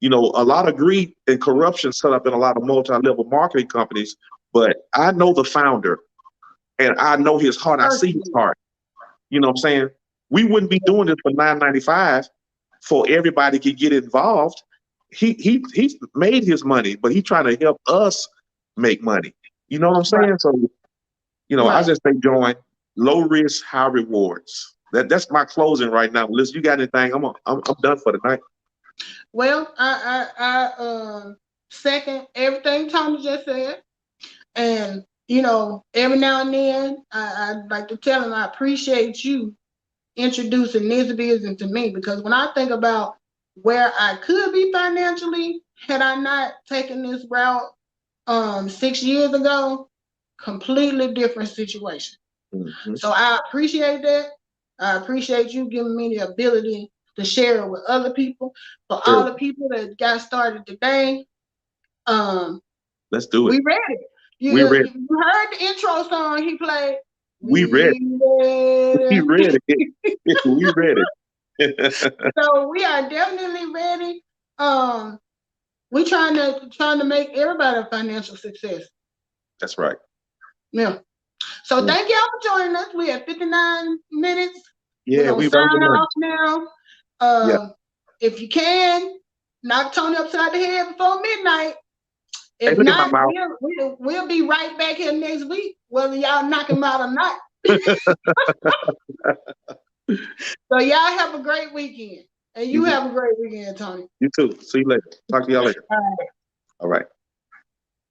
A lot of greed and corruption set up in a lot of multi-level marketing companies, but I know the founder and I know his heart. I see his heart. You know what I'm saying? We wouldn't be doing this for $9.95 for everybody to get involved. He's made his money, but he's trying to help us make money. You know what I'm saying? Right. So, I just say join low risk, high rewards. That's my closing right now. Liz, you got anything? I'm done for the night. Well, I second everything Tony just said, and every now and then I'd like to tell him I appreciate you introducing this business to me, because when I think about where I could be financially had I not taken this route 6 years ago, completely different situation. Mm-hmm. So I appreciate that. I appreciate you giving me the ability to share it with other people. For all the people that got started today, let's do it. We ready. You heard the intro song he played. We ready. We ready. We ready. So we are definitely ready. We're trying to make everybody a financial success. That's right. Yeah. So thank y'all for joining us. We have 59 minutes. Yeah, we're sign off now. If you can, knock Tony upside the head before midnight. If not, we'll be right back here next week, whether y'all knock him out or not. So y'all have a great weekend. And you have a great weekend, Tony. You too. See you later. Talk to y'all later. All right. All right.